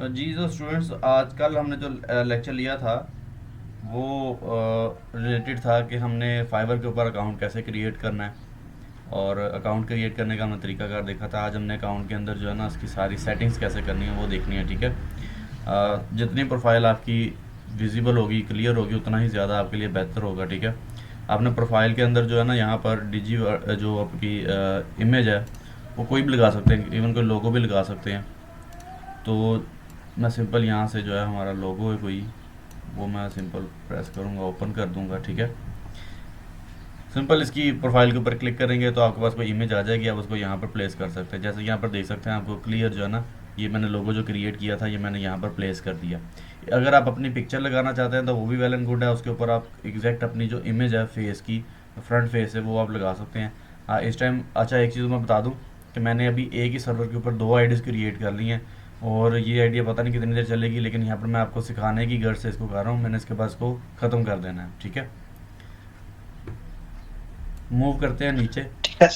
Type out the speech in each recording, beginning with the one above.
जी जो स्टूडेंट्स आजकल हमने जो लेक्चर लिया था वो रिलेटेड था कि हमने फाइवर के ऊपर अकाउंट कैसे क्रिएट करना है, और अकाउंट क्रिएट करने का हमने तरीकाकार देखा था। आज हमने अकाउंट के अंदर जो है ना उसकी सारी सेटिंग्स कैसे करनी है वो देखनी है, ठीक है। जितनी प्रोफाइल आपकी विजिबल होगी, क्लियर होगी, उतना ही ज़्यादा आपके लिए बेहतर होगा, ठीक है। आपने प्रोफाइल के अंदर जो है ना यहाँ पर डिजी जो आपकी इमेज है वो कोई भी लगा सकते हैं, इवन कोई लोगो भी लगा सकते हैं। तो मैं सिंपल यहाँ से जो है हमारा लोगो है कोई, वो मैं सिंपल प्रेस करूँगा, ओपन कर दूँगा, ठीक है। सिंपल इसकी प्रोफाइल के ऊपर क्लिक करेंगे तो आपके पास कोई इमेज आ जाएगी, आप उसको यहाँ पर प्लेस कर सकते हैं। जैसे यहाँ पर देख सकते हैं आपको क्लियर जो है ना, ये मैंने लोगो जो क्रिएट किया था ये मैंने यहाँ पर प्लेस कर दिया। अगर आप अपनी पिक्चर लगाना चाहते हैं तो वो भी वेल एंड गुड है, उसके ऊपर आप एग्जैक्ट अपनी जो इमेज है फेस की, फ्रंट फेस है, वो आप लगा सकते हैं। हाँ इस टाइम अच्छा एक चीज़ मैं बता दूँ कि मैंने अभी एक ही सर्वर के ऊपर दो आईडीज़ क्रिएट कर ली हैं, और ये आइडिया पता नहीं कितनी देर चलेगी, लेकिन यहाँ पर मैं आपको सिखाने की गर्ज से इसको कर रहा हूँ। मैंने इसके बाद इसको ख़त्म कर देना है, ठीक है। मूव करते हैं नीचे। ठीक है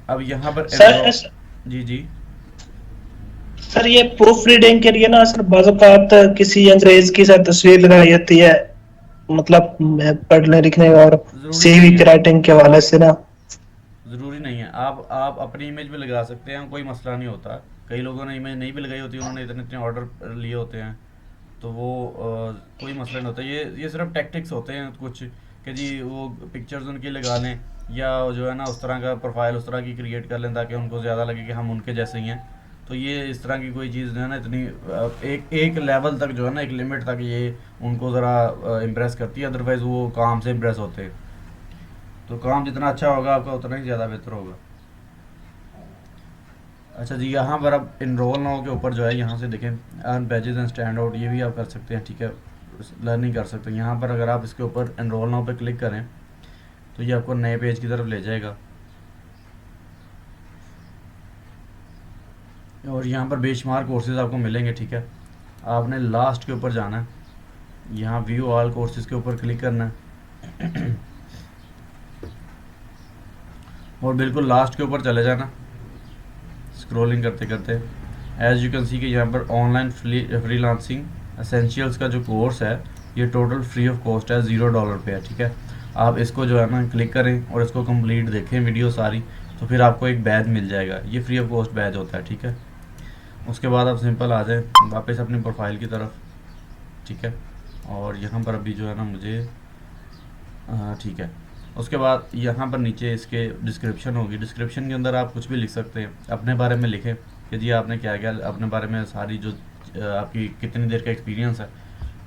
अब यहाँ पर सर। एनरो जी जी। सर ये प्रूफ रीडिंग के लिए ना सर बाज़ औक़ात किसी अंग्रेज की सर तस्वीर लगाई जाती है, मतलब पढ़ने लिखने और ज़रूरी नहीं सही है, राइटिंग के हवाले से ना। ज़रूरी नहीं है। आप अपनी इमेज भी लगा सकते हैं, कोई मसला नहीं होता। कई लोगों ने इमेज नहीं भी लगाई होती, उन्होंने इतने इतने ऑर्डर लिए होते हैं, तो वो कोई मसला नहीं होता। ये सिर्फ टैक्टिक्स होते हैं कुछ, कि जी वो पिक्चर्स उनकी लगा लें, या जो है ना उस तरह का प्रोफाइल उस तरह की क्रिएट कर लें ताकि उनको ज़्यादा लगे कि हम उनके जैसे ही हैं। तो ये इस तरह की कोई चीज़ जो है ना इतनी एक एक लेवल तक जो है ना, एक लिमिट तक ये उनको ज़रा इम्प्रेस करती है, अदरवाइज़ वो काम से इम्प्रेस होते हैं। तो काम जितना अच्छा होगा आपका उतना ही ज़्यादा बेहतर होगा। अच्छा जी, यहाँ पर अब इनरोल नाउ के ऊपर जो है यहाँ से देखें earn badges and stand out, ये भी आप कर सकते हैं, ठीक है। लर्निंग कर सकते हैं। यहाँ पर अगर आप इसके ऊपर इनरोल नाउ पे क्लिक करें तो ये आपको नए पेज की तरफ ले जाएगा, और यहाँ पर बेशुमार कोर्सेज आपको मिलेंगे, ठीक है। आपने लास्ट के ऊपर जाना है, यहाँ व्यू ऑल कोर्सेज के ऊपर क्लिक करना है, और बिल्कुल लास्ट के ऊपर चले जाना स्क्रॉलिंग करते करते। एज यू कैन सी कि यहाँ पर ऑनलाइन फ्रीलांसिंग एसेंशियल्स का जो कोर्स है ये टोटल फ्री ऑफ कॉस्ट है, $0 पे है, ठीक है। आप इसको जो है ना क्लिक करें और इसको कंप्लीट देखें वीडियो सारी, तो फिर आपको एक बैच मिल जाएगा। ये फ्री ऑफ कॉस्ट बैच होता है, ठीक है। उसके बाद आप सिंपल आ जाए वापस अपनी प्रोफाइल की तरफ, ठीक है। और यहाँ पर अभी जो है ना मुझे ठीक है। उसके बाद यहाँ पर नीचे इसके डिस्क्रिप्शन होगी, डिस्क्रिप्शन के अंदर आप कुछ भी लिख सकते हैं, अपने बारे में लिखें कि जी आपने क्या क्या अपने बारे में सारी जो आपकी कितनी देर का एक्सपीरियंस है।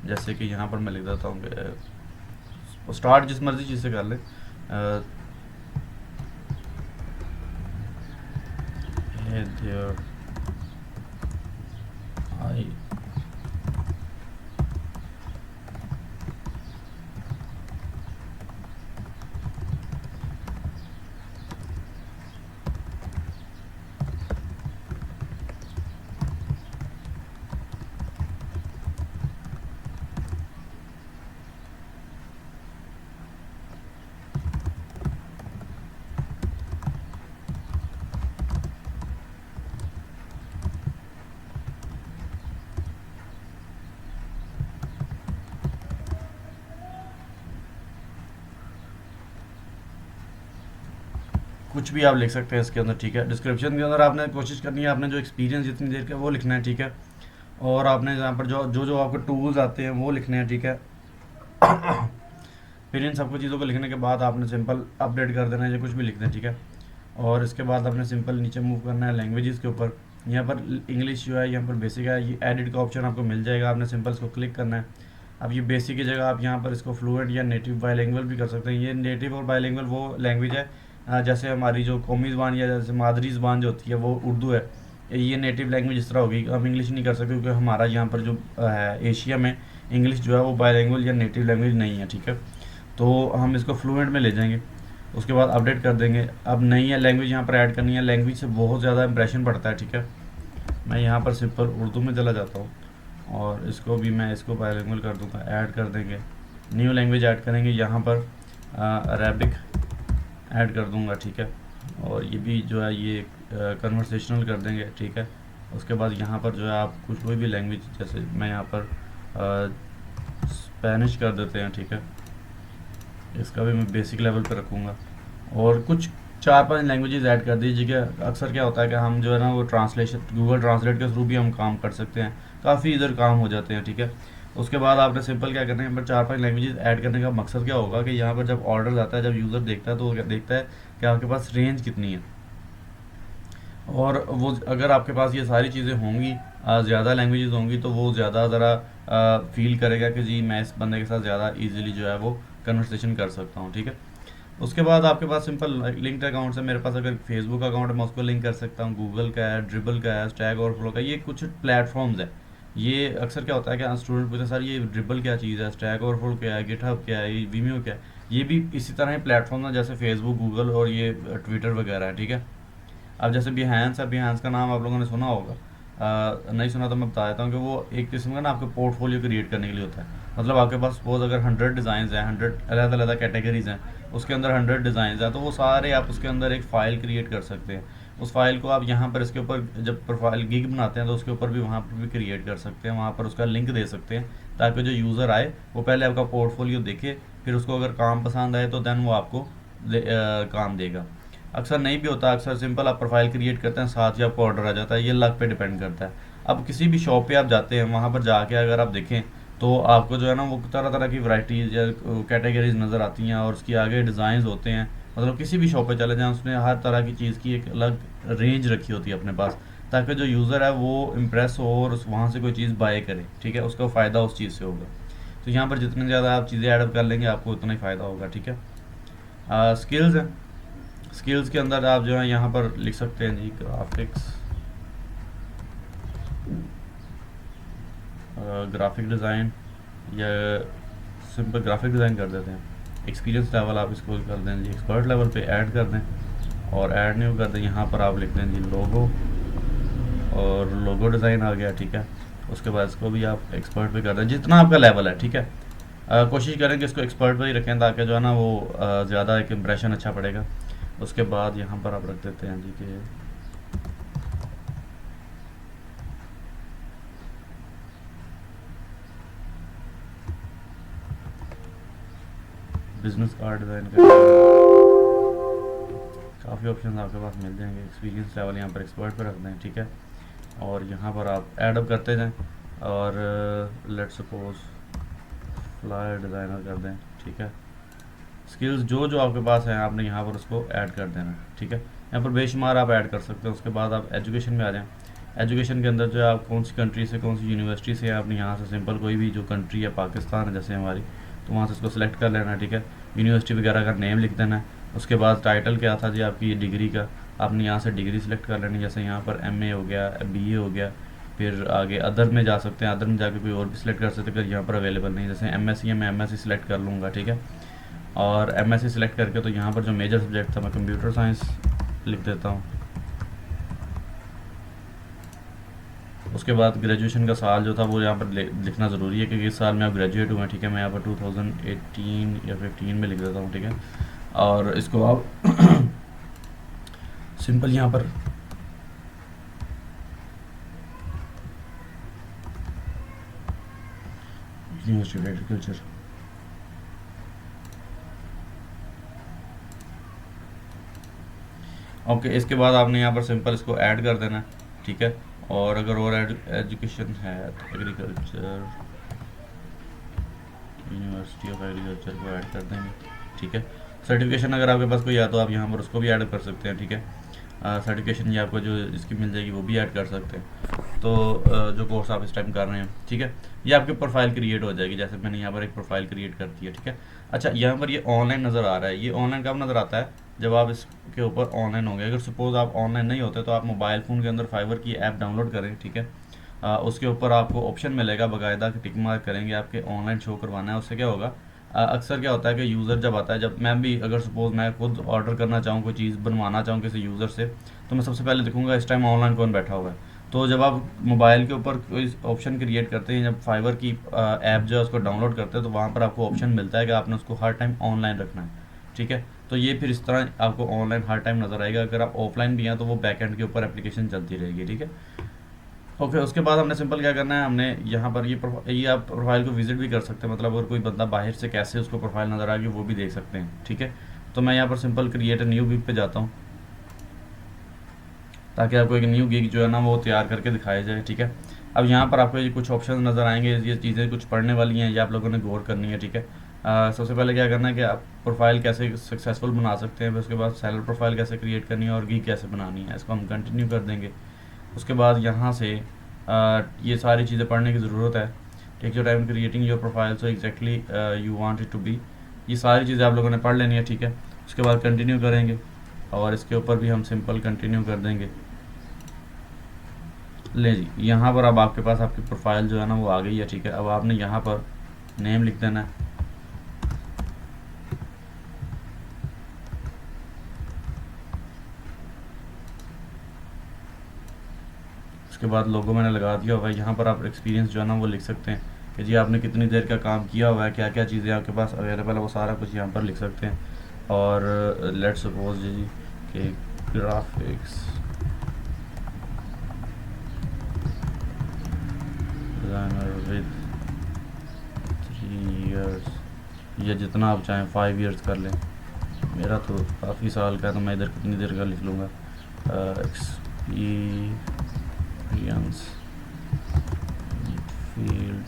जैसे कि यहाँ पर मैं लिख देता हूँ कि स्टार्ट जिस मर्ज़ी चीज़ से कर लें। आई कुछ भी आप लिख सकते हैं इसके अंदर, ठीक है। डिस्क्रिप्शन के अंदर आपने कोशिश करनी है, आपने जो एक्सपीरियंस जितनी देर का वो लिखना है, ठीक है। और आपने यहाँ पर जो जो जो आपको टूल्स आते हैं वो लिखने हैं, ठीक है। फिर इन सबको चीज़ों को लिखने के बाद आपने सिंपल अपडेट कर देना है, या कुछ भी लिख दें, ठीक है। और इसके बाद आपने सिंपल नीचे मूव करना है लैंग्वेजेस के ऊपर। यहाँ पर इंग्लिश जो है यहाँ पर बेसिक है, ये एडिट का ऑप्शन आपको मिल जाएगा, आपने सिंपल इसको क्लिक करना है। अब ये बेसिक की जगह आप यहाँ पर इसको फ्लुएंट या नेटिव बायलिंगुअल भी कर सकते हैं। ये नेटिव और बायलिंगुअल वो लैंग्वेज है जैसे हमारी जो कौमी ज़बान या जैसे मादरी ज़बान जो होती है वो उर्दू है, ये नेटिव लैंग्वेज इस तरह होगी। हम इंग्लिश नहीं कर सकते क्योंकि हमारा यहाँ पर जो है एशिया में इंग्लिश जो है वो बायलिंगुअल या नेटिव लैंग्वेज नहीं है, ठीक है। तो हम इसको फ्लुएंट में ले जाएंगे, उसके बाद अपडेट कर देंगे। अब नई है लैंग्वेज यहाँ पर ऐड करनी है, लैंग्वेज से बहुत ज़्यादा इंप्रेशन पड़ता है, ठीक है। मैं यहाँ पर सिंपल उर्दू में चला जाता हूँ, और इसको भी मैं इसको बायलिंगुअल कर दूँगा, ऐड कर देंगे। न्यू लैंग्वेज ऐड करेंगे, यहाँ पर अरेबिक ऐड कर दूँगा, ठीक है। और ये भी जो है ये कन्वर्सेशनल कर देंगे, ठीक है। उसके बाद यहाँ पर जो है आप कुछ कोई भी लैंग्वेज, जैसे मैं यहाँ पर स्पेनिश कर देते हैं, ठीक है, इसका भी मैं बेसिक लेवल पे रखूँगा। और कुछ 4-5 लैंग्वेजेस ऐड कर दीजिए। अक्सर क्या होता है कि हम जो है ना वो ट्रांसलेशन गूगल ट्रांसलेट के थ्रू भी हम काम कर सकते हैं, काफ़ी इधर काम हो जाते हैं, ठीक है। उसके बाद आपने सिंपल क्या करना है, यहाँ पर 4-5 लैंग्वेजेस ऐड करने का मकसद क्या होगा कि यहाँ पर जब ऑर्डर आता है, जब यूज़र देखता है तो वो देखता है कि आपके पास रेंज कितनी है। और वो अगर आपके पास ये सारी चीज़ें होंगी, ज़्यादा लैंग्वेजेस होंगी, तो वो ज़्यादा ज़रा फील करेगा कि जी मैं इस बंदे के साथ ज़्यादा इजीली जो है वो कन्वर्सेशन कर सकता हूँ, ठीक है। उसके बाद आपके पास सिंपल लिंक्ड अकाउंट्स है। मेरे पास अगर फेसबुक अकाउंट है मैं उसको लिंक कर सकता हूँ, गूगल का है, ड्रिबल का है, स्टैक ओवरफ्लो का, ये कुछ प्लेटफॉर्म्स है। ये अक्सर क्या होता है कि स्टूडेंट पूछते हैं सर ये ड्रिबल क्या चीज़ है, स्टैक ओवरफ्लो क्या है, गिटहब क्या है, ये वीमियो क्या है। ये भी इसी तरह प्लेटफॉर्म है जैसे फेसबुक, गूगल और ये ट्विटर वगैरह है, ठीक है। अब जैसे बिहेंस है, बिहेंस का नाम आप लोगों ने सुना होगा, नहीं सुना तो मैं बता देता हूँ कि वो एक किस्म का ना आपके पोर्टफोलियो क्रिएट करने के लिए होता है। मतलब आपके पास सपोज अगर 100 डिज़ाइन हैं, 100 अलग अलग कैटेगरीज हैं, उसके अंदर 100 डिज़ाइन हैं, तो वो सारे आप उसके अंदर एक फ़ाइल क्रिएट कर सकते हैं। उस फाइल को आप यहाँ पर इसके ऊपर जब प्रोफाइल गिग बनाते हैं तो उसके ऊपर भी वहाँ पर भी क्रिएट कर सकते हैं, वहाँ पर उसका लिंक दे सकते हैं, ताकि जो यूज़र आए वो पहले आपका पोर्टफोलियो देखे, फिर उसको अगर काम पसंद आए तो देन वो आपको काम देगा। अक्सर नहीं भी होता, अक्सर सिंपल आप प्रोफाइल क्रिएट करते हैं, साथ ही आपको ऑर्डर आ जाता है। ये लक पे डिपेंड करता है। अब किसी भी शॉप पे आप जाते हैं, वहाँ पर जाके अगर आप देखें तो आपको जो है ना वो तरह तरह की वैरायटीज़ या कैटेगरीज नज़र आती हैं, और उसकी आगे डिज़ाइन होते हैं। मतलब किसी भी शॉप पे चले जाएँ, उसने हर तरह की चीज़ की एक अलग रेंज रखी होती है अपने पास, ताकि जो यूज़र है वो इम्प्रेस हो और वहाँ से कोई चीज़ बाय करे, ठीक है, उसका फ़ायदा उस चीज़ से होगा। तो यहाँ पर जितने ज़्यादा आप चीज़ें ऐड कर लेंगे आपको उतना ही फ़ायदा होगा, ठीक है। स्किल्स हैं, स्किल्स के अंदर आप जो है यहाँ पर लिख सकते हैं जी ग्राफिक्स, ग्राफिक डिज़ाइन, या सिंपल ग्राफिक डिज़ाइन कर देते हैं। एक्सपीरियंस लेवल आप इसको कर दें जी एक्सपर्ट लेवल पे ऐड कर दें, और ऐड न्यू कर दें। यहाँ पर आप लिख दें जी लोगो, और लोगो डिज़ाइन आ गया, ठीक है। उसके बाद इसको भी आप एक्सपर्ट पे कर दें, जितना आपका लेवल है, ठीक है। कोशिश करें कि इसको एक्सपर्ट पे ही रखें, ताकि जो है ना वो ज़्यादा एक इम्प्रेशन अच्छा पड़ेगा। उसके बाद यहाँ पर आप रख देते हैं जी कि बिजनेस कार्ड डिज़ाइन कर, काफ़ी ऑप्शन आपके पास मिल जाएंगे। एक्सपीरियंस लेवल यहाँ पर एक्सपर्ट पे रख दें, ठीक है। और यहाँ पर आप ऐड अप करते जाएं, और लेट सपोज फ्लायर डिज़ाइनर कर दें, ठीक है। स्किल्स जो जो आपके पास हैं आपने यहाँ पर उसको ऐड कर देना, ठीक है। यहाँ पर बेशुमार आप ऐड कर सकते हैं। उसके बाद आप एजुकेशन में आ जाएं। एजुकेशन के अंदर जो है आप कौन सी कंट्री से, कौन सी यूनिवर्सिटी से, आपने यहाँ से सिंपल कोई भी जो कंट्री है, पाकिस्तान है जैसे हमारी, तो वहाँ से इसको सिलेक्ट कर लेना है, ठीक है। यूनिवर्सिटी वगैरह का नेम लिख देना है। उसके बाद टाइटल क्या था जी आपकी ये डिग्री का, आपने यहाँ से डिग्री सेलेक्ट कर लेनी, जैसे यहाँ पर एमए हो गया, बीए हो गया। फिर आगे अदर में जा सकते हैं, अदर में जाके कोई और भी सिलेक्ट कर सकते हैं अगर यहाँ पर अवेलेबल नहीं। जैसे एमएससी है, मैं एमएससी सिलेक्ट कर लूँगा, ठीक है। और एमएससी सिलेक्ट करके तो यहाँ पर जो मेजर सब्जेक्ट था मैं कंप्यूटर साइंस लिख देता हूँ। उसके बाद ग्रेजुएशन का साल जो था वो यहाँ पर लिखना ज़रूरी है, क्योंकि इस साल में आप ग्रेजुएट हुए हैं, ठीक है। मैं यहाँ पर 2018 या 15 में लिख देता हूँ, ठीक है। और इसको आप सिंपल यहाँ पर यूनिवर्सिटी ऑफ एग्रीकल्चर, ओके। इसके बाद आपने यहाँ पर सिंपल इसको ऐड कर देना है, ठीक है। और अगर और एजुकेशन है तो एग्रीकल्चर, यूनिवर्सिटी ऑफ एग्रीकल्चर को ऐड कर देंगे, ठीक है। सर्टिफिकेशन अगर आपके पास कोई है तो आप यहाँ पर उसको भी ऐड कर सकते हैं, ठीक है। सर्टिफिकेशन ये आपको जो इसकी मिल जाएगी वो भी ऐड कर सकते हैं। तो जो कोर्स आप इस टाइम कर रहे हैं, ठीक है, ये आपकी प्रोफाइल क्रिएट हो जाएगी। जैसे मैंने यहाँ पर एक प्रोफाइल क्रिएट कर दी है, ठीक है। अच्छा, यहाँ पर ये ऑनलाइन नज़र आ रहा है। ये ऑनलाइन कब नज़र आता है? जब आप इसके ऊपर ऑनलाइन होंगे। अगर सपोज़ आप ऑनलाइन नहीं होते तो आप मोबाइल फ़ोन के अंदर फाइवर की ऐप डाउनलोड करें, ठीक है। उसके ऊपर आपको ऑप्शन मिलेगा बाकायदा कि टिक मार्क करेंगे आपके ऑनलाइन शो करवाना है। उससे क्या होगा, अक्सर क्या होता है कि यूज़र जब आता है, जब मैं भी अगर सपोज़ मैं खुद ऑर्डर करना चाहूँ, कोई चीज़ बनवाना चाहूँ किसी यूज़र से, तो मैं सबसे पहले देखूँगा इस टाइम ऑनलाइन कौन बैठा हुआ है। तो जब आप मोबाइल के ऊपर कोई ऑप्शन क्रिएट करते हैं, जब फाइवर की ऐप जो है उसको डाउनलोड करते हैं, तो वहाँ पर आपको ऑप्शन मिलता है कि आपने उसको हर टाइम ऑनलाइन रखना है, ठीक है। तो ये फिर इस तरह आपको ऑनलाइन हर टाइम नज़र आएगा। अगर आप ऑफलाइन भी हैं तो वो बैकएंड के ऊपर एप्लीकेशन चलती रहेगी, ठीक है। ओके, उसके बाद हमने सिंपल क्या करना है, हमने यहाँ पर ये आप प्रोफाइल को विजिट भी कर सकते हैं, मतलब अगर कोई बंदा बाहर से कैसे उसको प्रोफाइल नज़र आ गई वो भी देख सकते हैं, ठीक है। तो मैं यहाँ पर simple create a new gig पे जाता हूँ, ताकि आपको एक न्यू गिग जो है ना वो तैयार करके दिखाया जाए, ठीक है। अब यहाँ पर आपको ये कुछ ऑप्शन नज़र आएंगे, ये चीज़ें कुछ पढ़ने वाली हैं, ये आप लोगों ने गौर करनी है, ठीक है। सबसे पहले क्या करना है कि आप प्रोफाइल कैसे सक्सेसफुल बना सकते हैं, फिर उसके बाद सेलर प्रोफाइल कैसे क्रिएट करनी है और गिग कैसे बनानी है, इसको हम कंटिन्यू कर देंगे। उसके बाद यहाँ से ये सारी चीज़ें पढ़ने की ज़रूरत है। Take your time creating your profile so exactly you want it to be, ये सारी चीज़ें आप लोगों ने पढ़ लेनी है, ठीक है। उसके बाद कंटिन्यू करेंगे और इसके ऊपर भी हम सिंपल कंटिन्यू कर देंगे। ले जी, यहाँ पर अब आपके पास आपकी प्रोफाइल जो है ना वो आ गई है, ठीक है। अब आपने यहाँ पर नेम लिख देना है, उसके बाद लोगो मैंने लगा दिया हुआ है। यहाँ पर आप एक्सपीरियंस जो है ना वो लिख सकते हैं कि जी आपने कितनी देर का काम किया हुआ है, क्या क्या चीज़ें आपके पास अवेलेबल है, वो सारा कुछ यहाँ पर लिख सकते हैं। और लेट्स सपोज जी कि ग्राफिक्स डिज़ाइनर विद 3 इयर्स, या जितना आप चाहें 5 इयर्स कर लें। मेरा तो काफ़ी साल का है तो मैं इधर कितनी देर का लिख लूँगा, experience field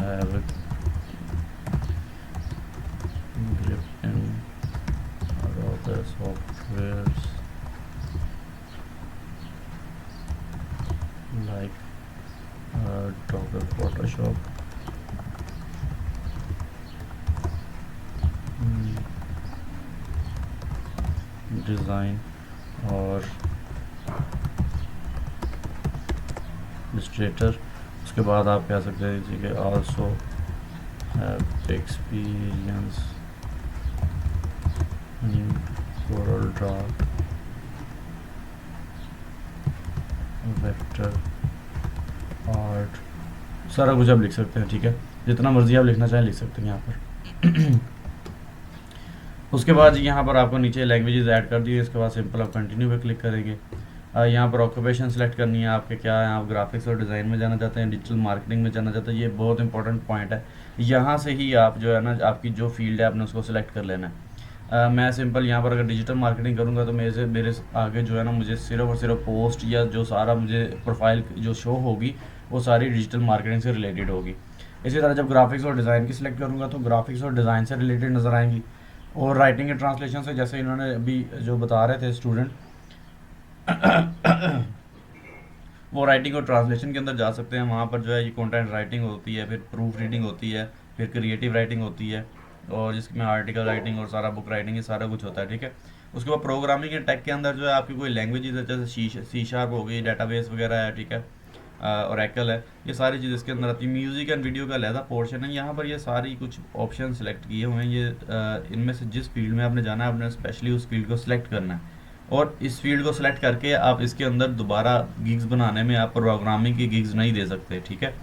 have a grip in other softwares like Adobe Photoshop, design और इलस्ट्रेटर। उसके बाद आप कह सकते हैं कि also have experience in Corel Draw, vector art, सारा कुछ आप लिख सकते हैं, ठीक है। जितना मर्जी आप लिखना चाहें लिख सकते हैं यहाँ पर। उसके बाद यहाँ पर आपको नीचे लैंग्वेजेस ऐड कर दी है, इसके बाद सिंपल आप कंटिन्यू पे क्लिक करेंगे। यहाँ पर ऑक्यूपेशन सेलेक्ट करनी है आपके क्या है, आप ग्राफिक्स और डिज़ाइन में जाना चाहते हैं, डिजिटल मार्केटिंग में जाना चाहते हैं, ये बहुत इंपॉर्टेंट पॉइंट है। यहाँ से ही आप जो है ना आपकी जो फील्ड है आपने उसको सिलेक्ट कर लेना है। मैं सिंपल यहाँ पर अगर डिजिटल मार्केटिंग करूँगा तो मेरे आगे जो है ना मुझे सिर्फ और सिर्फ पोस्ट या जो सारा मुझे प्रोफाइल जो शो होगी वो सारी डिजिटल मार्केटिंग से रिलेटेड होगी। इसी तरह जब ग्राफिक्स और डिज़ाइन की सिलेक्ट करूँगा तो ग्राफिक्स और डिज़ाइन से रिलेटेड नज़र आएंगी। और राइटिंग एंड ट्रांसलेशन से जैसे इन्होंने अभी जो बता रहे थे स्टूडेंट, वो राइटिंग और ट्रांसलेशन के अंदर जा सकते हैं। वहाँ पर जो है ये कंटेंट राइटिंग होती है, फिर प्रूफ रीडिंग होती है, फिर क्रिएटिव राइटिंग होती है, और जिसमें आर्टिकल राइटिंग और सारा बुक राइटिंग ये सारा कुछ होता है, ठीक है। उसके बाद प्रोग्रामिंग एंड टेक के अंदर जो है आपकी कोई लैंग्वेजेस है जैसे सी शार्प हो गई, डाटाबेस वगैरह है, ठीक है, और एकल है, ये सारी चीज़ इसके अंदर आती है। म्यूज़िक एंड वीडियो का अलहदा पोर्शन है। यहाँ पर ये सारी कुछ ऑप्शन सेलेक्ट किए हुए हैं, ये इनमें से जिस फील्ड में आपने जाना है आपने स्पेशली उस फील्ड को सिलेक्ट करना है, और इस फील्ड को सिलेक्ट करके आप इसके अंदर दोबारा गिग्स बनाने में आप प्रोग्रामिंग की गिग्स नहीं दे सकते, ठीक है।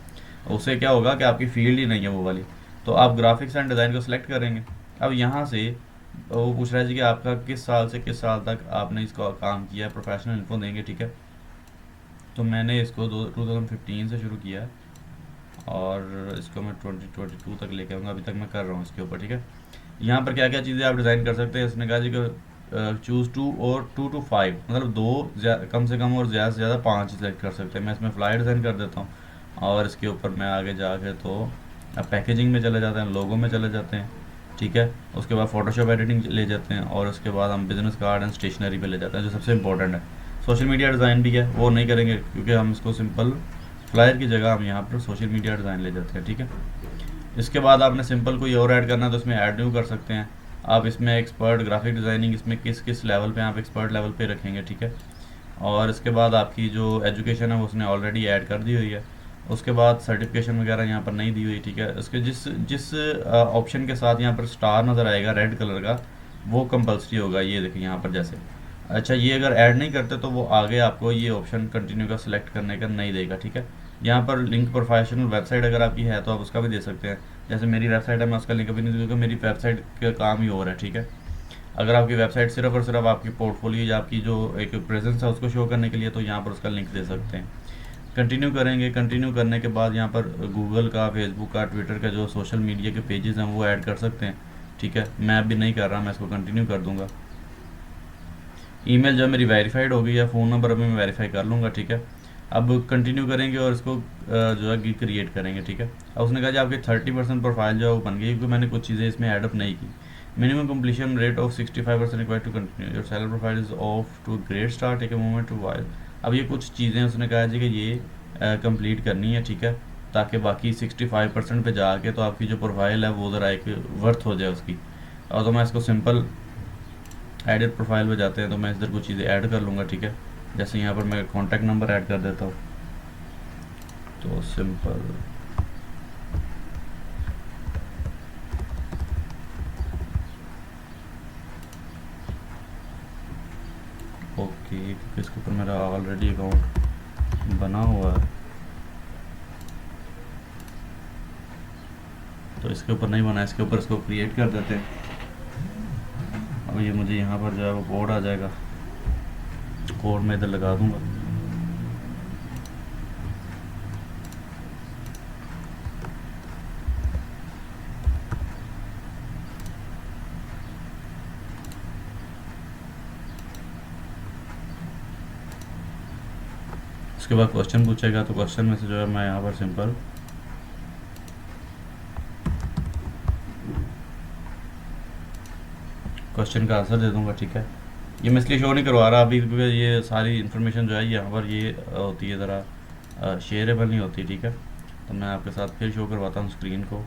उससे क्या होगा कि आपकी फील्ड ही नहीं है वो वाली। तो आप ग्राफिक्स एंड डिज़ाइन को सिलेक्ट करेंगे। अब यहाँ से वो पूछ रहा है जी कि आपका किस साल से किस साल तक आपने इसका काम किया है, प्रोफेशनल इन्फो देंगे, ठीक है। तो मैंने इसको 2015 से शुरू किया है और इसको मैं 2022 तक लेके आऊँगा, अभी तक मैं कर रहा हूँ इसके ऊपर, ठीक है। यहाँ पर क्या क्या चीज़ें आप डिज़ाइन कर सकते हैं, इसने कहा जी कि चूज़ 2 और 2 to 5, मतलब 2 कम से कम और ज़्यादा से ज़्यादा 5 सेलेक्ट कर सकते हैं। मैं इसमें फ्लाई डिज़ाइन कर देता हूँ और इसके ऊपर मैं आगे जाके तो पैकेजिंग में चले जाते हैं, लोगो में चले जाते हैं, ठीक है। उसके बाद फोटोशॉप एडिटिंग ले जाते हैं और उसके बाद हम बिज़नेस कार्ड एंड स्टेशनरी पे ले जाते हैं, जो सबसे इंपॉर्टेंट है। सोशल मीडिया डिज़ाइन भी है, वो नहीं करेंगे क्योंकि हम इसको सिंपल फ्लायर की जगह हम यहाँ पर सोशल मीडिया डिज़ाइन ले जाते हैं, ठीक है। इसके बाद आपने सिंपल कोई और ऐड करना है तो इसमें ऐड न्यू कर सकते हैं आप। इसमें एक्सपर्ट ग्राफिक डिज़ाइनिंग इसमें किस किस लेवल पे आप एक्सपर्ट लेवल पे रखेंगे, ठीक है। और इसके बाद आपकी जो एजुकेशन है वो उसने ऑलरेडी ऐड कर दी हुई है। उसके बाद सर्टिफिकेशन वगैरह यहाँ पर नहीं दी हुई, ठीक है। उसके जिस जिस ऑप्शन के साथ यहाँ पर स्टार नज़र आएगा रेड कलर का, वो कंपल्सरी होगा, ये देखिए यहाँ पर जैसे। अच्छा, ये अगर ऐड नहीं करते तो वो आगे आपको ये ऑप्शन कंटिन्यू का सिलेक्ट करने का नहीं देगा, ठीक है। यहाँ पर लिंक प्रोफेशनल वेबसाइट अगर आपकी है तो आप उसका भी दे सकते हैं। जैसे मेरी वेबसाइट है मैं उसका लिंक भी नहीं दूँगा, मेरी वेबसाइट का काम ही और है, ठीक है। अगर आपकी वेबसाइट सिर्फ और सिर्फ आपकी पोर्टफोलियो या आपकी जो एक प्रेजेंस है उसको शो करने के लिए, तो यहाँ पर उसका लिंक दे सकते हैं। कंटिन्यू करेंगे। कंटिन्यू करने के बाद यहाँ पर गूगल का, फेसबुक का, ट्विटर का जो सोशल मीडिया के पेजेस हैं वो ऐड कर सकते हैं। ठीक है, मैं अभी नहीं कर रहा, मैं इसको कंटिन्यू कर दूंगा। ईमेल जो मेरी वेरीफाइड हो गई है, फ़ोन नंबर अभी मैं वेरीफाई कर लूँगा। ठीक है, अब कंटिन्यू करेंगे और इसको जो है गिग क्रिएट करेंगे। ठीक है, अब उसने कहा जी आपकी 30% प्रोफाइल जो है वो बन गई, क्योंकि मैंने कुछ चीज़ें इसमें एडअप नहीं की। Minimum completion rate of 65% required to continue, your seller profile is off to great start, take a moment to while. अब ये कुछ चीज़ें उसने कहा जी कि ये कंप्लीट करनी है। ठीक है, ताकि बाकी 65% पे जाके तो आपकी जो प्रोफाइल है वो ज़रा एक वर्थ हो जाए उसकी। और तो मैं इसको सिंपल एडिट प्रोफाइल पे जाते हैं, तो मैं इधर कुछ चीज़ें ऐड कर लूँगा। ठीक है, जैसे यहाँ पर मैं कॉन्टैक्ट नंबर ऐड कर देता हूँ, तो सिंपल ओके, क्योंकि इसके ऊपर मेरा ऑलरेडी अकाउंट बना हुआ है, तो इसके ऊपर नहीं बना, इसके ऊपर इसको क्रिएट कर देते हैं। अब ये मुझे यहाँ पर जो है वो कोड आ जाएगा, कोड मैं इधर लगा दूँगा। उसके बाद क्वेश्चन पूछेगा, तो क्वेश्चन में से जो है मैं यहाँ पर सिंपल क्वेश्चन का आंसर दे दूंगा। ठीक है, ये मैं इसलिए शो नहीं करवा रहा अभी, क्योंकि ये सारी इन्फॉर्मेशन जो है यहाँ पर ये होती है ज़रा शेयरेबल नहीं होती। ठीक है, तो मैं आपके साथ फिर शो करवाता हूँ स्क्रीन को,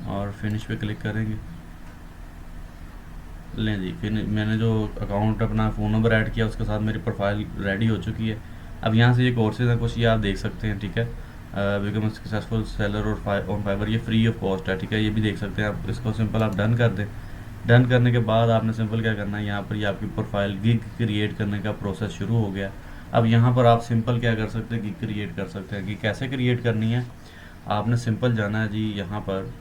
और फिनिश पे क्लिक करेंगे। लें जी, फिर मैंने जो अकाउंट अपना फ़ोन नंबर ऐड किया उसके साथ मेरी प्रोफाइल रेडी हो चुकी है। अब यहाँ से ये कोर्सेज हैं कुछ, ये आप देख सकते हैं। ठीक है, बिकम सक्सेसफुल सेलर और ऑन फाइवर, ये फ्री ऑफ कॉस्ट है। ठीक है, ये भी देख सकते हैं आप। इसको सिंपल आप डन कर दें। डन करने के बाद आपने सिंपल क्या करना है, यहाँ पर ये आपकी प्रोफाइल गिग क्रिएट करने का प्रोसेस शुरू हो गया। अब यहाँ पर आप सिंपल क्या कर सकते हैं, गिग क्रिएट कर सकते हैं। कि कैसे क्रिएट करनी है, आपने सिंपल जाना है जी यहाँ पर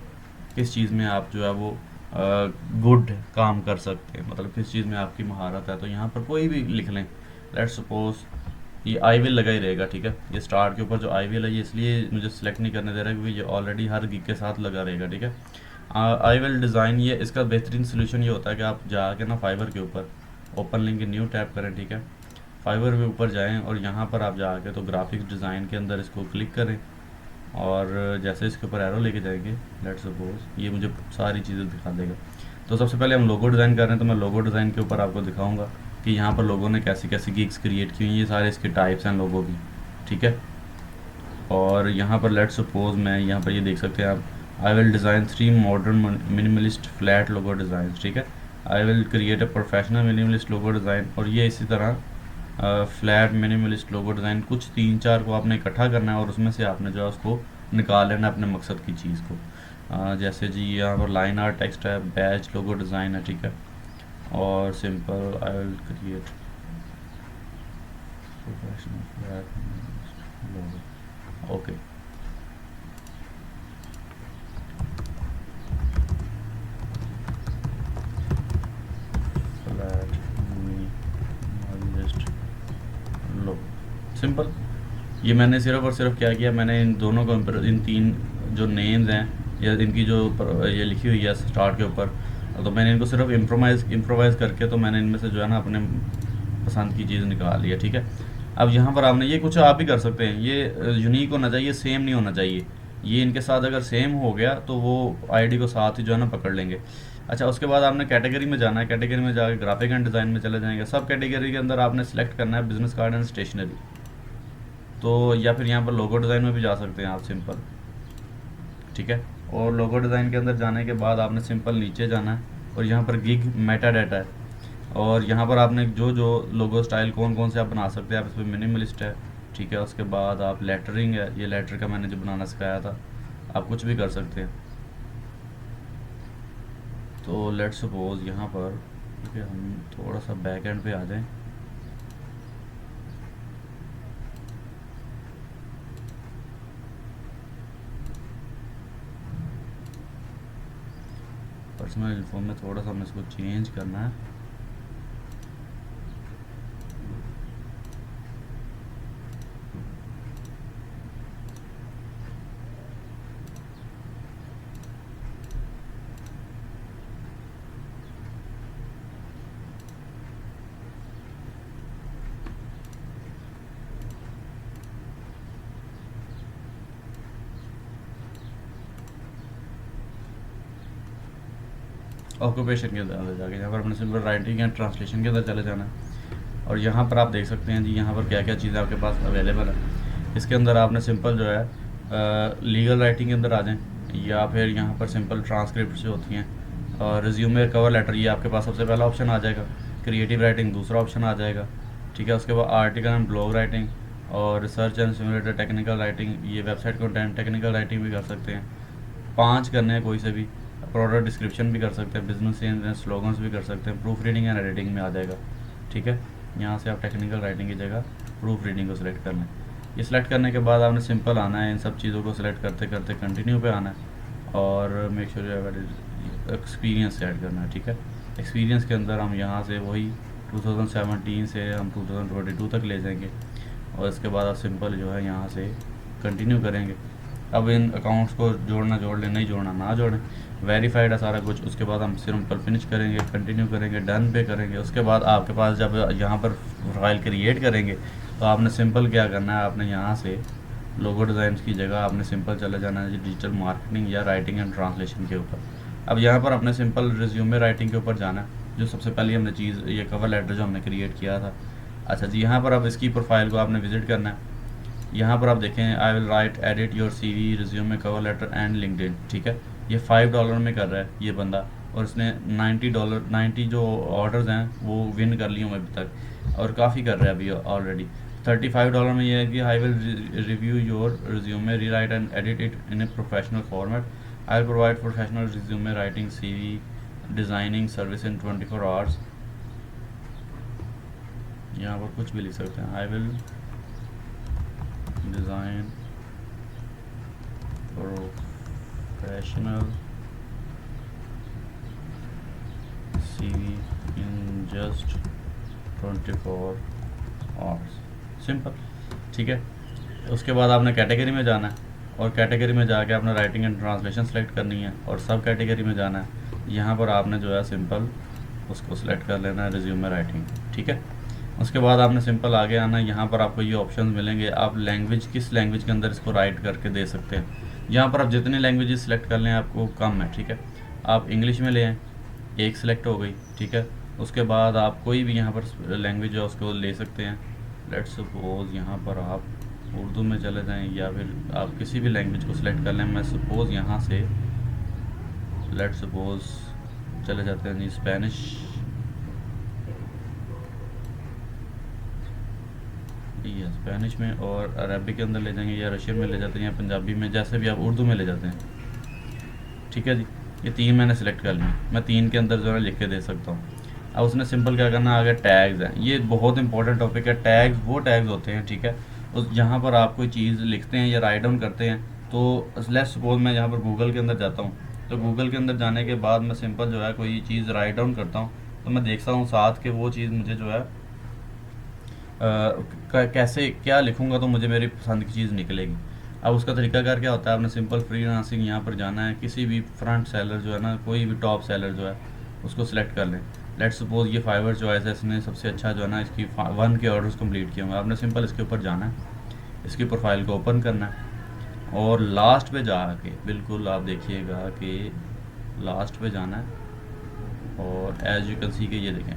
किस चीज़ में आप जो है वो गुड काम कर सकते हैं, मतलब किस चीज़ में आपकी महारत है। तो यहाँ पर कोई भी लिख लें, लेट्स सपोज ये आई विल लगा ही रहेगा। ठीक है, ये स्टार्ट के ऊपर जो आई विल है ये इसलिए मुझे सेलेक्ट नहीं करने दे रहा है क्योंकि ये ऑलरेडी हर गिग के साथ लगा रहेगा। ठीक है, आई विल डिज़ाइन, ये इसका बेहतरीन सोल्यूशन ये होता है कि आप जाके ना फाइवर के ऊपर ओपन लिंक न्यू टैप करें। ठीक है, फाइवर के ऊपर जाएँ और यहाँ पर आप जाके तो ग्राफिक्स डिज़ाइन के अंदर इसको क्लिक करें, और जैसे इसके ऊपर एरो लेके जाएंगे, लेट्स सपोज ये मुझे सारी चीज़ें दिखा देगा। तो सबसे पहले हम लोगो डिज़ाइन कर रहे हैं, तो मैं लोगो डिज़ाइन के ऊपर आपको दिखाऊंगा कि यहाँ पर लोगों ने कैसी कैसी गिग्स क्रिएट की हुई हैं। ये सारे इसके टाइप्स हैं लोगों की। ठीक है, और यहाँ पर लेट्स सपोज मैं यहाँ पर ये देख सकते हैं आप, आई will design 3 modern minimalist flat logo design. ठीक है, I will create a professional minimalist logo design, और ये इसी तरह फ्लैट मिनिमलिस्ट लोगो डिज़ाइन, कुछ 3-4 को आपने इकट्ठा करना है और उसमें से आपने जो है उसको निकाल लेना अपने मकसद की चीज़ को। जैसे जी यहाँ पर लाइन आर्ट टेक्स्ट है, बैच लोगो डिज़ाइन है। ठीक है, और simple I will create professional flat logo. Okay, flat minimalist logo, simple. ये मैंने सिर्फ और सिर्फ क्या किया, मैंने इन दोनों को इन 3 जो नेम्स हैं या इनकी जो ये लिखी हुई है स्टार्ट के ऊपर, तो मैंने इनको सिर्फ इम्प्रोवाइज़ करके तो मैंने इनमें से जो है ना अपने पसंद की चीज़ निकाल लिया। ठीक है, अब यहाँ पर आपने ये कुछ आप भी कर सकते हैं, ये यूनिक होना चाहिए, सेम नहीं होना चाहिए। ये इनके साथ अगर सेम हो गया तो वो आईडी को साथ ही जो है ना पकड़ लेंगे। अच्छा, उसके बाद आपने कैटेगरी में जाना है, कैटेगरी में जाकर ग्राफिक एंड डिज़ाइन में चले जाएंगे। सब कैटेगरी के अंदर आपने सेलेक्ट करना है बिजनेस कार्ड एंड स्टेशनरी, तो या फिर यहाँ पर लोगो डिज़ाइन में भी जा सकते हैं आप सिंपल। ठीक है, और लोगो डिज़ाइन के अंदर जाने के बाद आपने सिंपल नीचे जाना है और यहाँ पर गिग मेटा डाटा है, और यहाँ पर आपने जो जो लोगो स्टाइल कौन कौन से आप बना सकते हैं, आप इसमें मिनिमलिस्ट है। ठीक है, उसके बाद आप लेटरिंग है, ये लेटर का मैंने जो बनाना सिखाया था, आप कुछ भी कर सकते हैं। तो लेट्स सपोज यहाँ पर ठीक है, हम थोड़ा सा बैक एंड पे आ जाएं। पर्सनल इन्फो में थोड़ा सा हमें इसको चेंज करना है। ऑक्यूपेशन के अंदर जाके यहाँ पर अपने सिंपल राइटिंग एंड ट्रांसलेशन के अंदर चले जाना है। और यहाँ पर आप देख सकते हैं जी, यहाँ पर क्या क्या चीज़ें आपके पास अवेलेबल है। इसके अंदर आपने सिंपल जो है लीगल राइटिंग के अंदर आ जाएं, या फिर यहाँ पर सिंपल ट्रांसक्रिप्ट जो होती हैं, और रिज्यूमे, कवर लेटर, ये आपके पास सबसे पहला ऑप्शन आ जाएगा। क्रिएटिव राइटिंग दूसरा ऑप्शन आ जाएगा, ठीक है। उसके बाद आर्टिकल एंड ब्लॉग राइटिंग और research and simulated technical writing, ये वेबसाइट कंटेंट टेक्निकल राइटिंग भी कर सकते हैं। 5 करने हैं कोई से भी। प्रोडक्ट डिस्क्रिप्शन भी कर सकते हैं, बिजनेस एंड स्लोगन्स भी कर सकते हैं, प्रूफ रीडिंग एंड एडिटिंग में आ जाएगा, ठीक है। यहाँ से आप टेक्निकल राइटिंग की जगह प्रूफ रीडिंग को सिलेक्ट कर लें। ये सिलेक्ट करने के बाद आपने सिंपल आना है, इन सब चीज़ों को सिलेक्ट करते करते कंटिन्यू पे आना है और मेक श्योर एक्सपीरियंस ऐड करना है, ठीक है। एक्सपीरियंस के अंदर हम यहाँ से वही 2017 से हम 2022 तक ले जाएंगे और इसके बाद आप सिंपल जो है यहाँ से कंटिन्यू करेंगे। अब इन अकाउंट्स को जोड़ना जोड़ लें, नहीं जोड़ना ना जोड़ें। वेरीफाइड है सारा कुछ। उसके बाद हम सिंपल फिनिश करेंगे, कंटिन्यू करेंगे, डन पे करेंगे। उसके बाद आपके पास जब यहाँ पर फाइल क्रिएट करेंगे तो आपने सिंपल क्या करना है, आपने यहाँ से लोगो डिज़ाइन की जगह आपने सिंपल चले जाना है डिजिटल मार्केटिंग या राइटिंग एंड ट्रांसलेशन के ऊपर। अब यहाँ पर अपने सिंपल रिज्यूमे राइटिंग के ऊपर जाना है, जो सबसे पहले हमने चीज़, ये कवर लेटर जो हमने क्रिएट किया था। अच्छा जी, यहाँ पर अब इसकी प्रोफाइल को आपने विज़िट करना है। यहाँ पर आप देखें, I will write edit your CV, resume, cover letter and LinkedIn, ठीक है। ये $5 में कर रहा है ये बंदा, और इसने $90 जो ऑर्डर्स हैं वो विन कर लिए अभी तक, और काफ़ी कर रहा है अभी ऑलरेडी। $35 में ये है कि I will review your resume, rewrite and edit it in a professional format, I will provide professional resume writing, CV designing service in 24 hours. यहाँ पर कुछ भी लिख सकते हैं, I will design professional CV in just 24 hours, simple, ठीक है। उसके बाद आपने कैटेगरी में जाना है और कैटेगरी में जाके आपने राइटिंग एंड ट्रांसलेशन सेलेक्ट करनी है, और सब कैटेगरी में जाना है। यहाँ पर आपने जो है सिंपल उसको सिलेक्ट कर लेना है, रिज्यूमे राइटिंग, ठीक है। उसके बाद आपने सिंपल आगे आना है। यहाँ पर आपको ये ऑप्शन मिलेंगे, आप लैंग्वेज, किस लैंग्वेज के अंदर इसको राइट करके दे सकते हैं। यहाँ पर आप जितनी लैंग्वेजेस सिलेक्ट कर लें आपको कम है, ठीक है। आप इंग्लिश में ले आएँ, एक सिलेक्ट हो गई, ठीक है। उसके बाद आप कोई भी यहाँ पर लैंग्वेज है उसको ले सकते हैं। लेट्स सपोज यहाँ पर आप उर्दू में चले जाएँ, या फिर आप किसी भी लैंग्वेज को सिलेक्ट कर लें। मैं सपोज़ यहाँ से लेट्स सपोज चले जाते हैं जी स्पेनिश, या स्पेनिश में, और अरबिक के अंदर ले जाएंगे, या रशियन में ले जाते हैं, या पंजाबी में, जैसे भी आप उर्दू में ले जाते हैं, ठीक है जी। ये 3 मैंने सेलेक्ट कर लिए, मैं 3 के अंदर जो है लिख के दे सकता हूँ। अब उसने सिंपल क्या करना, आगे टैग्स हैं। ये बहुत इंपॉर्टेंट टॉपिक है। टैग्स वो टैग्स होते हैं, ठीक है। उस यहाँ पर आप कोई चीज़ लिखते हैं या राइट डाउन करते हैं, तो लेट्स सपोज मैं यहाँ पर गूगल के अंदर जाता हूँ, तो गूगल के अंदर जाने के बाद मैं सिंपल जो है कोई चीज़ राइट डाउन करता हूँ, तो मैं देखता हूँ साथ के वो चीज़ मुझे जो है कैसे क्या लिखूँगा तो मुझे मेरी पसंद की चीज़ निकलेगी। अब उसका तरीकाकार क्या होता है, आपने सिंपल फ्रीलांसिंग यहाँ पर जाना है, किसी भी फ्रंट सेलर जो है ना, कोई भी टॉप सेलर जो है उसको सिलेक्ट कर लें। लेट्स सपोज ये फाइवर चॉइस है, इसने सबसे अच्छा जो है ना इसकी 1 के ऑर्डर्स कंप्लीट किए होंगे। आपने सिंपल इसके ऊपर जाना है, इसकी प्रोफाइल को ओपन करना है, और लास्ट पे जाके बिल्कुल आप देखिएगा कि लास्ट पे जाना है, और एज यू कैन सी के ये देखें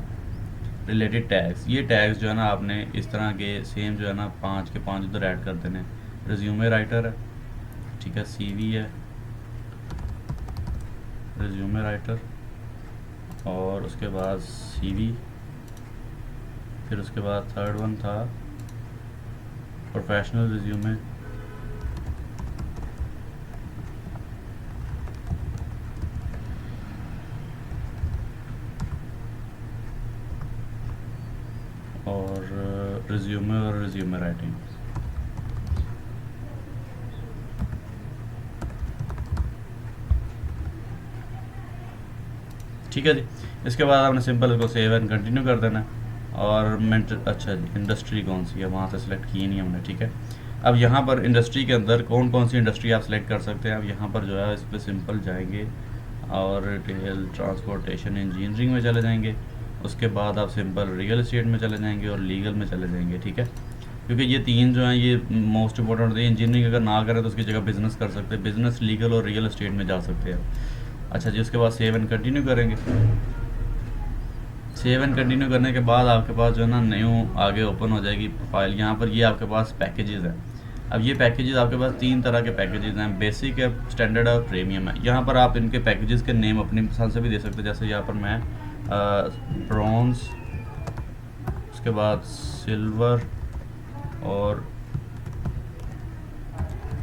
रिलेटेड टैग्स। ये टैग्स जो है ना आपने इस तरह के सेम जो है ना 5 के 5 उधर ऐड कर देने। रिज्यूमे राइटर है, ठीक है, CV है, रिज्यूमे राइटर, और उसके बाद CV, फिर उसके बाद थर्ड वन था प्रोफेशनल रिज्यूमे, और रिज्यूमे और रिज्यूमे राइटिंग। ठीक है जी। इसके बाद आपने सिंपल इसको सेव एंड कंटिन्यू कर देना है। और अच्छा जी, इंडस्ट्री कौन सी है वहाँ से सिलेक्ट की नहीं हमने, ठीक है। अब यहाँ पर इंडस्ट्री के अंदर कौन कौन सी इंडस्ट्री आप सिलेक्ट कर सकते हैं। अब यहाँ पर जो है इस पर सिंपल जाएंगे और रिटेल, ट्रांसपोर्टेशन, इंजीनियरिंग में चले जाएंगे। उसके बाद आप सिंपल रियल एस्टेट में चले जाएंगे और लीगल में चले जाएंगे, ठीक है। क्योंकि ये तीन जो हैं ये मोस्ट इंपॉर्टेंट होते हैं। इंजीनियरिंग अगर ना करें तो उसकी जगह बिजनेस कर सकते हैं, बिजनेस, लीगल और रियल एस्टेट में जा सकते हैं। अच्छा जी, उसके बाद सेव एंड कंटिन्यू करेंगे। सेव एंड कंटिन्यू करने के बाद आपके पास जो है ना न्यू आगे ओपन हो जाएगी फाइल। यहाँ पर ये आपके पास पैकेजेस है। अब ये पैकेजेस आपके पास तीन तरह के पैकेजेस हैं, बेसिक है, स्टैंडर्ड और प्रीमियम है। यहाँ पर आप इनके पैकेजेस के नेम अपनी पसंद से भी दे सकते हैं। जैसे यहाँ पर मैं ब्रॉन्ज, उसके बाद सिल्वर और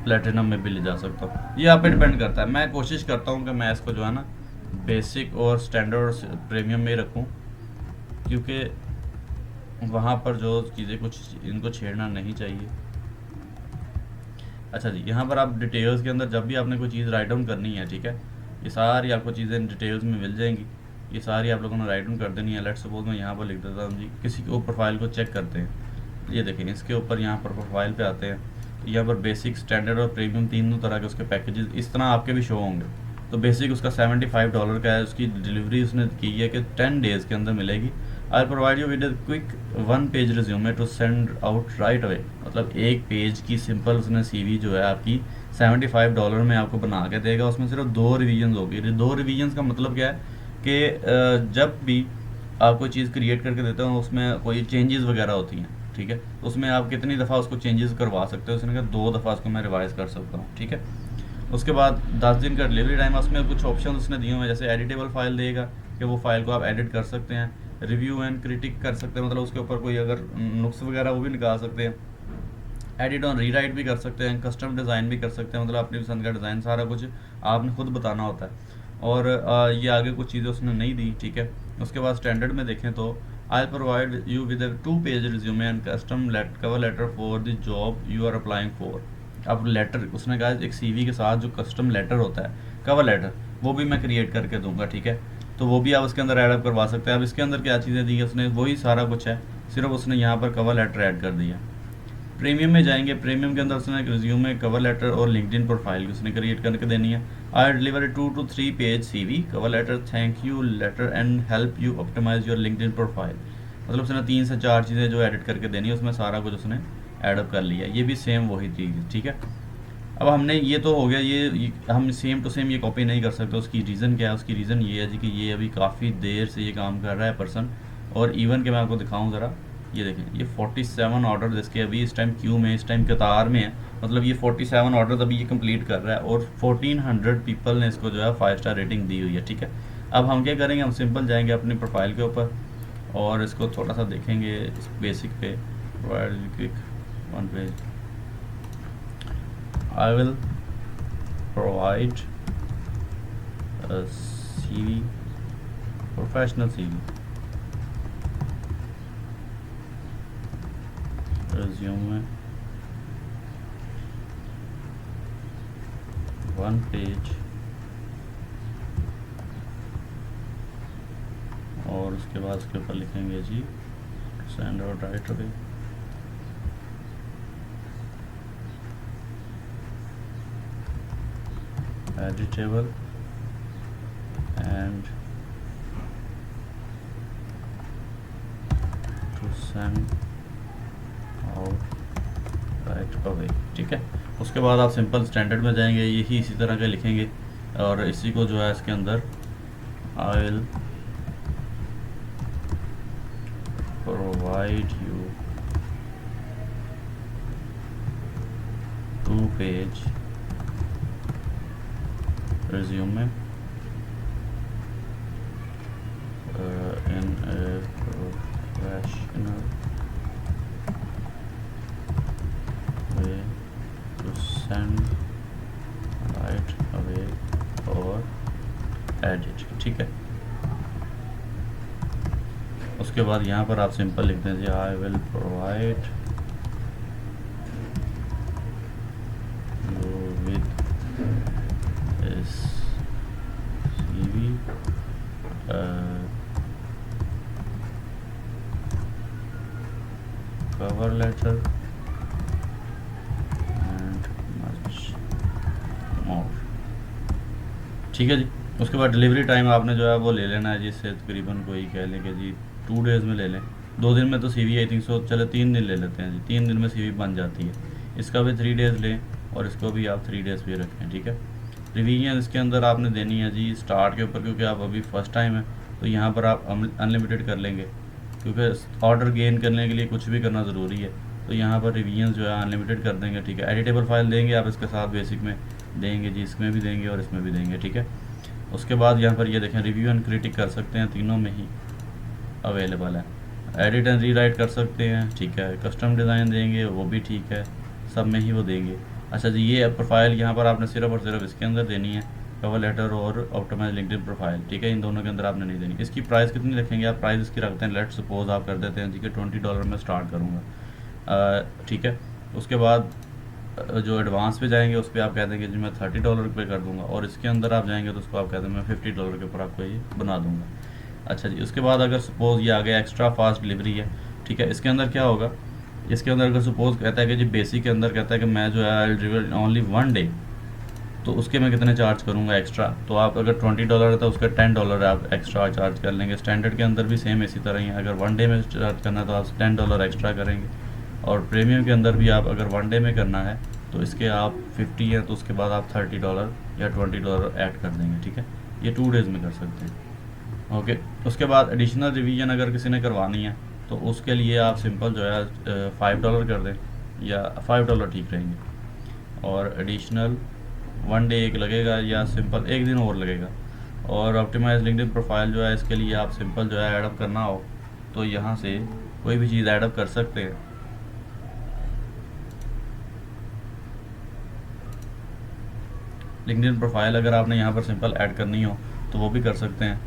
प्लेटिनम में भी ले जा सकता हूँ। ये आप पे डिपेंड करता है। मैं कोशिश करता हूँ कि मैं इसको जो है ना बेसिक और स्टैंडर्ड और प्रीमियम में ही रखूँ, क्योंकि वहाँ पर जो चीज़ें कुछ इनको छेड़ना नहीं चाहिए। अच्छा जी, यहाँ पर आप डिटेल्स के अंदर जब भी आपने कोई चीज़ राइट डाउन करनी है, ठीक है, ये सारी आपको चीज़ें डिटेल्स में मिल जाएंगी। ये सारी आप लोगों ने राइट डाउन कर देनी है। लेट सपोज मैं यहाँ पर लिख देता हूँ जी, किसी को प्रोफाइल को चेक करते हैं। ये देखें, इसके ऊपर यहाँ पर प्रोफाइल पे आते हैं, यहाँ पर बेसिक, स्टैंडर्ड और प्रीमियम तीनों तरह के उसके पैकेजेस इस तरह आपके भी शो होंगे। तो बेसिक उसका $75 का है, उसकी डिलीवरी उसने की है कि 10 डेज़ के अंदर मिलेगी। I provide you with quick 1 page resume to send out right away. मतलब एक पेज की सिंपल उसने CV जो है आपकी $75 में आपको बना के देगा। उसमें सिर्फ 2 रिवीजन होगी। 2 रिवीजन का मतलब क्या है कि जब भी आप कोई चीज़ क्रिएट करके देते हो उसमें कोई चेंजेस वगैरह होती हैं, ठीक है, उसमें आप कितनी दफ़ा उसको चेंजेस करवा सकते हो। उसने कहा 2 दफ़ा उसको मैं रिवाइज़ कर सकता हूँ, ठीक है। उसके बाद 10 दिन का डिलीवरी टाइम। उसमें कुछ ऑप्शन उसने दिए हुए हैं, जैसे एडिटेबल फाइल देगा कि वो फाइल को आप एडिट कर सकते हैं, रिव्यू एंड क्रिटिक कर सकते हैं, मतलब उसके ऊपर कोई अगर नुक्स वगैरह वो भी निकाल सकते हैं, एडिट और रीराइट भी कर सकते हैं, कस्टम डिज़ाइन भी कर सकते हैं, मतलब अपनी पसंद का डिज़ाइन, सारा कुछ आपने खुद बताना होता है। और ये आगे कुछ चीज़ें उसने नहीं दी, ठीक है। उसके बाद स्टैंडर्ड में देखें तो I provide you with 2 page resume and custom cover letter for the job you are applying for. अब लेटर उसने कहा एक CV के साथ जो कस्टम लेटर होता है, कवर लेटर, वो भी मैं क्रिएट करके दूंगा, ठीक है। तो वो भी आप उसके अंदर ऐड अप करवा सकते हैं। अब इसके अंदर क्या चीज़ें दी है उसने, वही सारा कुछ है, सिर्फ उसने यहाँ पर कवर लेटर ऐड कर दिया। प्रीमियम में जाएंगे। प्रीमियम के अंदर उसने एक रिज्यूमे, कवर लेटर और लिंक्डइन प्रोफाइल उसने क्रिएट करके देनी है। I deliver 2 to 3 page CV, cover letter, thank you letter and help you optimise your LinkedIn profile. मतलब उसने 3 से 4 चीज़ें जो एडिट करके देनी है, उसमें सारा कुछ उसने एडअप कर लिया। ये भी सेम वही चीज़, ठीक है। अब हमने ये तो हो गया, ये हम सेम टू सेम ये कॉपी नहीं कर सकते। उसकी रीज़न क्या है? उसकी रीज़न ये है जी कि ये अभी काफ़ी देर से ये काम कर रहा है पर्सन। और इवन के मैं आपको दिखाऊं ज़रा, ये देखें, ये 47 ऑर्डर जिसके अभी इस टाइम क्यू में, इस टाइम कतार में है, मतलब ये 47 ऑर्डर अभी ये कंप्लीट कर रहा है और 1400 पीपल ने इसको जो है 5 स्टार रेटिंग दी हुई है, ठीक है। अब हम क्या करेंगे, हम सिंपल जाएंगे अपनी प्रोफाइल के ऊपर और इसको थोड़ा सा देखेंगे इस बेसिक पे, quick 1 page. I will provide a CV, professional CV, resume, 1 page, और उसके बाद उसके ऊपर लिखेंगे जी send out right away। Editable and to send out right away, ठीक है। उसके बाद आप सिंपल स्टैंडर्ड में जाएंगे, यही इसी तरह के लिखेंगे और इसी को जो है इसके अंदर I will provide you 2 page resume in a professional way to send right away or edit, ठीक है। उसके बाद यहाँ पर आप सिंपल लिख दें I will provide you with CV cover letter and much more. ठीक है जी। उसके बाद डिलीवरी टाइम आपने जो है वो ले लेना है जी, इससे तकरीबन कोई कह लें कि जी 2 डेज़ में ले लें। 2 दिन में तो CV आई थिंक सो, चलो 3 दिन ले लेते हैं जी, 3 दिन में CV बन जाती है। इसका भी 3 डेज़ लें और इसको भी आप 3 डेज़ भी रखें। ठीक है। रिवीजन इसके अंदर आपने देनी है जी स्टार्ट के ऊपर, क्योंकि आप अभी फर्स्ट टाइम है तो यहाँ पर आप अनलिमिटेड कर लेंगे, क्योंकि ऑर्डर गेन करने के लिए कुछ भी करना ज़रूरी है। तो यहाँ पर रिवीजन जो है अनलिमिटेड कर देंगे। ठीक है। एडिटेबल फाइल देंगे आप इसके साथ, बेसिक में देंगे जी, इसमें भी देंगे और इसमें भी देंगे। ठीक है। उसके बाद यहाँ पर ये देखें रिव्यू एंड क्रिटिक कर सकते हैं, तीनों में ही अवेलेबल है। एडिट एंड रीराइट कर सकते हैं। ठीक है। कस्टम डिज़ाइन देंगे, वो भी ठीक है, सब में ही वो देंगे। अच्छा जी, ये प्रोफाइल यहाँ पर आपने सिर्फ और सिर्फ इसके अंदर देनी है, कवर लेटर और ऑप्टिमाइज लिंक्डइन प्रोफाइल। ठीक है। इन दोनों के अंदर आपने नहीं देनी। इसकी प्राइस कितनी रखेंगे आप? प्राइस इसकी रखते हैं, लेट सपोज आप कर देते हैं जी कि $20 में स्टार्ट करूँगा। ठीक है। उसके बाद जो एडवांस पे जाएंगे उस पर आप कह देंगे जी मैं $30 पे कर दूंगा, और इसके अंदर आप जाएंगे तो उसको आप कह देंगे मैं $50 के ऊपर आपको ये बना दूंगा। अच्छा जी। उसके बाद अगर सपोज़ ये आ गया एक्स्ट्रा फास्ट डिलीवरी है। ठीक है। इसके अंदर क्या होगा, इसके अंदर अगर सपोज़ कहता है कि जी बेसिक के अंदर कहता है कि मैं जो है आई डिलीवर ओनली 1 डे, तो उसके मैं कितने चार्ज करूँगा एक्स्ट्रा? तो आप अगर $20 है तो उसका $10 आप एक्स्ट्रा चार्ज कर लेंगे। स्टैंडर्ड के अंदर भी सेम इसी तरह ही है, अगर 1 डे में चार्ज करना है तो आप $10 एक्स्ट्रा करेंगे। और प्रीमियम के अंदर भी आप अगर 1 डे में करना है तो इसके आप 50 है तो उसके बाद आप $30 या $20 ऐड कर देंगे। ठीक है। ये 2 डेज़ में कर सकते हैं। ओके। उसके बाद एडिशनल रिवीजन अगर किसी ने करवानी है तो उसके लिए आप सिंपल जो है $5 कर दें, या $5 ठीक रहेंगे। और एडिशनल 1 डे एक लगेगा, या सिंपल 1 दिन और लगेगा। और ऑप्टिमाइज लिंक्डइन प्रोफाइल जो है इसके लिए आप सिंपल जो है ऐडअप करना हो तो यहाँ से कोई भी चीज़ ऐडअप कर सकते हैं। लिंक्डइन प्रोफाइल अगर आपने यहाँ पर सिंपल ऐड करनी हो तो वो भी कर सकते हैं।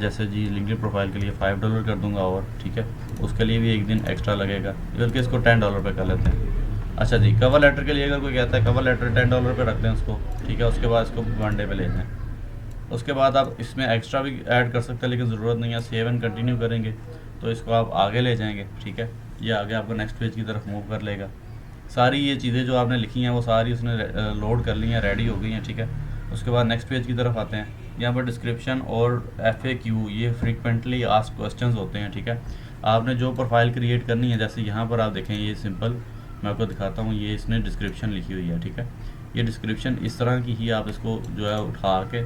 जैसे जी लिंक्डइन प्रोफाइल के लिए $5 कर दूंगा, और ठीक है उसके लिए भी 1 दिन एक्स्ट्रा लगेगा, बल्कि इसको $10 पे कर लेते हैं। अच्छा जी, कवर लेटर के लिए अगर कोई कहता है कवर लेटर $10 पे रखते हैं उसको। ठीक है। उसके बाद इसको 1 डे पे लेते हैं। उसके बाद आप इसमें एक्स्ट्रा भी ऐड कर सकते हैं, लेकिन ज़रूरत नहीं है। सेव एंड कंटिन्यू करेंगे तो इसको आप आगे ले जाएंगे। ठीक है। ये आगे आपको नेक्स्ट पेज की तरफ मूव कर लेगा। सारी ये चीज़ें जो आपने लिखी हैं वो सारी उसने लोड कर ली हैं, रेडी हो गई हैं। ठीक है। उसके बाद नेक्स्ट पेज की तरफ आते हैं। यहाँ पर डिस्क्रिप्शन और FAQ, ये फ्रीक्वेंटली आस्क्ड क्वेश्चंस होते हैं। ठीक है। आपने जो प्रोफाइल क्रिएट करनी है, जैसे यहाँ पर आप देखें ये सिंपल मैं आपको दिखाता हूँ, ये इसने डिस्क्रिप्शन लिखी हुई है। ठीक है। ये डिस्क्रिप्शन इस तरह की ही आप इसको जो है उठा के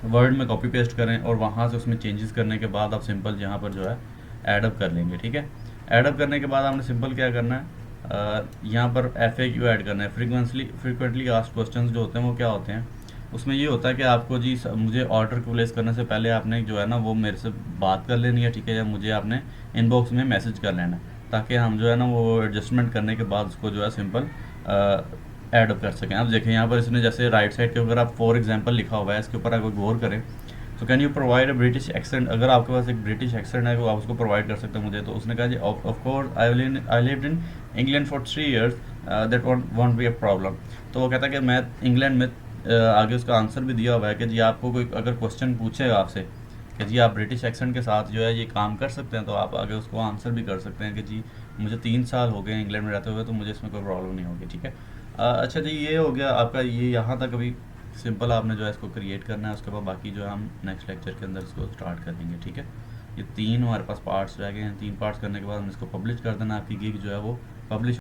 वर्ड में कॉपी पेस्ट करें, और वहाँ से उसमें चेंजेस करने के बाद आप सिंपल यहाँ पर जो है एडअप कर लेंगे। ठीक है। एडअप करने के बाद आपने सिंपल क्या करना है, यहाँ पर FAQ ऐड करना है। फ्रीक्वेंटली आस्क्ड क्वेश्चंस जो होते हैं वो क्या होते हैं, उसमें ये होता है कि आपको जी मुझे ऑर्डर को प्लेस करने से पहले आपने जो है ना वो मेरे से बात कर लेनी है। ठीक है। या मुझे आपने इनबॉक्स में मैसेज कर लेना है, ताकि हम जो है ना वो एडजस्टमेंट करने के बाद उसको जो है सिंपल ऐड कर सकें। आप देखें यहाँ पर इसने जैसे राइट साइड के ऊपर आप फॉर एग्जांपल लिखा हुआ है, इसके ऊपर अगर गौर करें तो can you provide a British accent, अगर आपके पास एक ब्रिटिश एक्सेंट है तो आप उसको प्रोवाइड कर सकते हैं मुझे। तो उसने कहा जी of course I lived in England for 3 years, that won't be a problem. तो वो कहता है कि मैं इंग्लैंड में आगे उसका आंसर भी दिया हुआ है कि जी आपको कोई अगर क्वेश्चन पूछेगा आपसे कि जी आप ब्रिटिश एक्सेंट के साथ जो है ये काम कर सकते हैं, तो आप आगे उसको आंसर भी कर सकते हैं कि जी मुझे 3 साल हो गए इंग्लैंड में रहते हुए, तो मुझे इसमें कोई प्रॉब्लम नहीं होगी। ठीक है। अच्छा जी, ये हो गया आपका, ये यहाँ तक अभी सिंपल आपने जो है इसको क्रिएट करना है। उसके बाद बाकी जो है हम नेक्स्ट लेक्चर के अंदर इसको स्टार्ट करेंगे। ठीक है। ये 3 हमारे पास पार्ट्स रह गए हैं। 3 पार्ट्स करने के बाद हम इसको पब्लिश कर देना, आपकी गिग जो है वो पब्लिश